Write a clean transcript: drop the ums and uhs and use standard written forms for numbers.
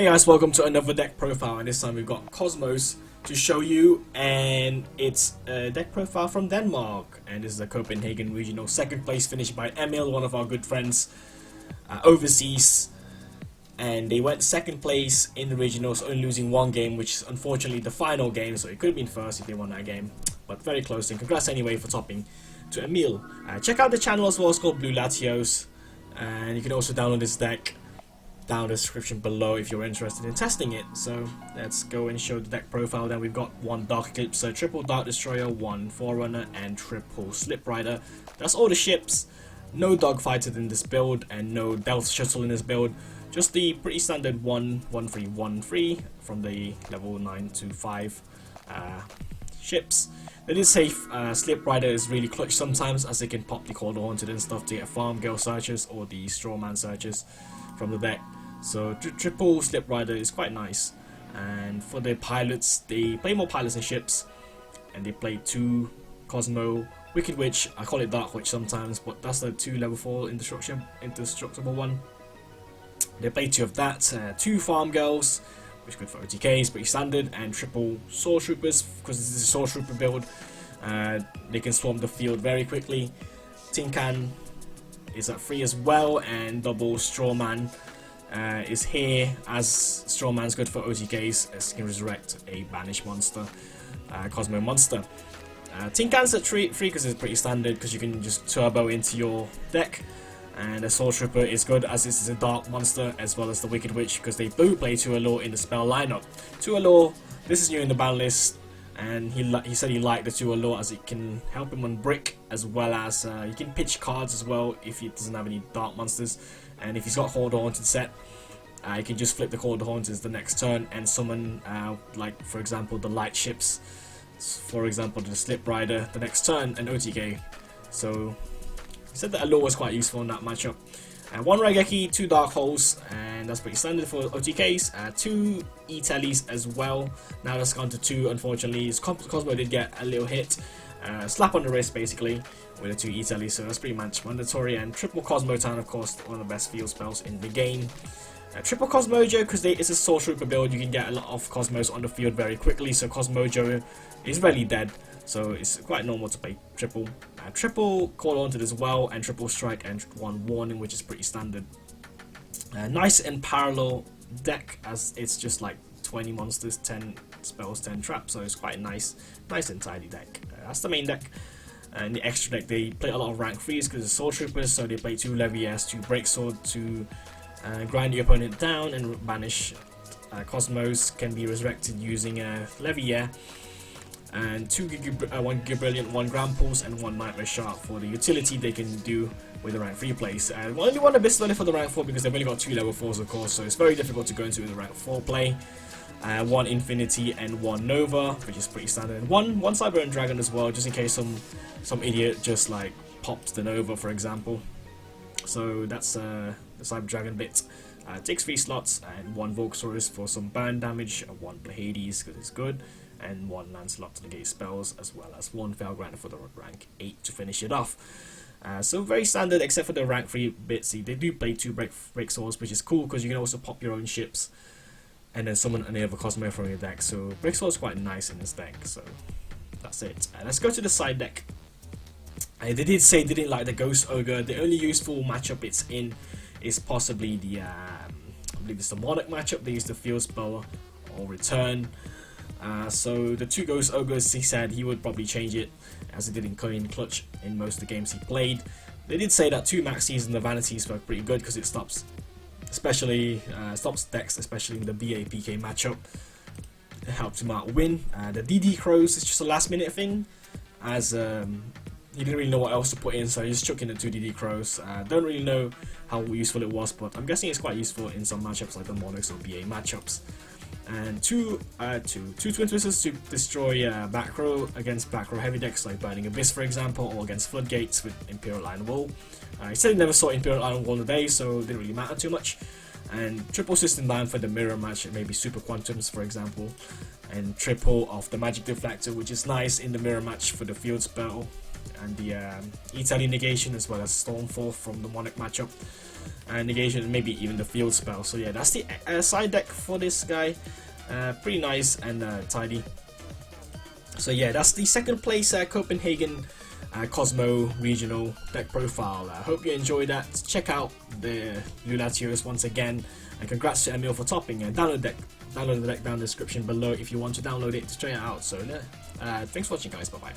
Hey guys, welcome to another deck profile, and this time we've got Kozmos to show you, and it's a deck profile from Denmark, and this is the Copenhagen regional second place finish by Emil, one of our good friends overseas, and they went second place in the regionals, only losing one game, which is unfortunately the final game, so it could have been first if they won that game, but very close, and congrats anyway for topping to Emil. Check out the channel as well, it's called Blue Latios, and you can also download this deck down the description below if you're interested in testing it. So let's go and show the deck profile. Then we've got one Dark Eclipse, triple Dark Destroyer, one Forerunner, and triple Slip Rider. That's all the ships. No Dogfighter in this build, and no Delta Shuttle in this build. Just the pretty standard 1-3-1-3 from the level 9 to 5 ships. They did say Slip Rider is really clutch sometimes, as they can pop the Calder Haunted and stuff to get Farm Girl searches or the Strawman searches from the deck. So triple Slip Rider is quite nice. And for the pilots, they play more pilots and ships, and they play 2 Kozmo Wicked Witch. I call it Dark Witch sometimes, but that's the 2 level 4 indestructible one. They play 2 of that, 2 Farm Girls, which is good for OTKs, pretty standard, and triple Soul Troopers, because this is a Soul Trooper build. They can swarm the field very quickly. Tin Can is at 3 as well, and double Strawman is here, as Strawman's good for OTKs, as he can resurrect a banished monster, Kozmo monster. Tin Can's at 3 because it's pretty standard, because you can just turbo into your deck. And the Soul Trooper is good, as this is a dark monster, as well as the Wicked Witch, because they do play 2 Allure in the spell lineup. 2 Allure, this is new in the ban list, and he said he liked the 2 Allure as it can help him on brick, as well as you can pitch cards as well if he doesn't have any dark monsters. And if he's got Calder Haunted set, you can just flip the Calder Haunted the next turn and summon, like for example the light ships, for example the Slip Rider the next turn, and OTK. So he said that Allure was quite useful in that matchup. 1 Raigeki, 2 Dark Holes, and that's pretty standard for OTKs. 2 E-Tellies as well. Now that's gone to 2, unfortunately. Kozmo did get a little hit. Slap on the wrist, basically, with the 2 E-Tellies, so that's pretty much mandatory. And triple Kozmo Town, of course, one of the best field spells in the game. Triple Cosmojo, because it's a Soul Trooper build, you can get a lot of Cosmos on the field very quickly, so Cosmojo is rarely dead. So it's quite normal to play triple. Triple Call Haunted as well, and triple Strike and 1 Warning, which is pretty standard. Nice and parallel deck, as it's just like 20 monsters, 10 spells, 10 traps, so it's quite nice and tidy deck. That's the main deck. And the extra deck, they play a lot of rank 3s because it's Soul Troopers, so they play 2 Levias, 2 Breaksword to grind your opponent down and banish. Cosmos can be resurrected using a Leviair, and 1 Gibrilliant, 1 Grand Pulse, and 1 Nightmare Shark for the utility they can do with the rank 3 plays. Only one a bit slowly for the rank 4 because they've only got 2 level 4s, of course, so it's very difficult to go into the rank 4 play. 1 Infinity and 1 Nova, which is pretty standard, and one Cyber and Dragon as well, just in case some idiot just like pops the Nova, for example. So that's the Cyber Dragon bit. Takes 3 slots, and 1 Volksaurus for some burn damage, 1 Hades because it's good, and 1 Lancelot to negate spells, as well as 1 Felgrant for the rank 8 to finish it off. So very standard, except for the rank 3 bits. They do play 2 break swords, which is cool because you can also pop your own ships and then summon any other Cosmo from your deck. So break sword is quite nice in this deck. So that's it. Let's go to the side deck. They did say they didn't like the Ghost Ogre. The only useful matchup it's in is possibly the I believe it's the Monarch matchup. They use the field spell or return. So the 2 Ghost Ogres, he said he would probably change it, as he did in Coin Clutch in most of the games he played. They did say that 2 Maxis and the Vanities were pretty good because it stops, especially stops decks, especially in the BA-PK matchup. It helps him out win. The DD Crows is just a last minute thing, as he didn't really know what else to put in, so he's chucking the 2 DD Crows. Don't really know how useful it was, but I'm guessing it's quite useful in some matchups like the Monarchs or BA matchups. And 2 Twin Twisters to destroy back row against back row heavy decks like Burning Abyss, for example, or against Floodgates with Imperial Iron Wall. He said he never saw Imperial Iron Wall today, so it didn't really matter too much. And triple System 9 for the mirror match, maybe Super Quantums, for example. And triple of the Magic Deflector, which is nice in the mirror match for the field spell. and the Italy negation, as well as Stormforth from the Monarch matchup, and negation, and maybe even the field spell. So yeah, that's the side deck for this guy. Pretty nice and tidy. So yeah, that's the second place Copenhagen Kozmo regional deck profile. I hope you enjoyed that. Check out the Lulatios once again, and congrats to Emil for topping. And download the deck down in the description below if you want to download it to try it out. So thanks for watching, guys. Bye bye.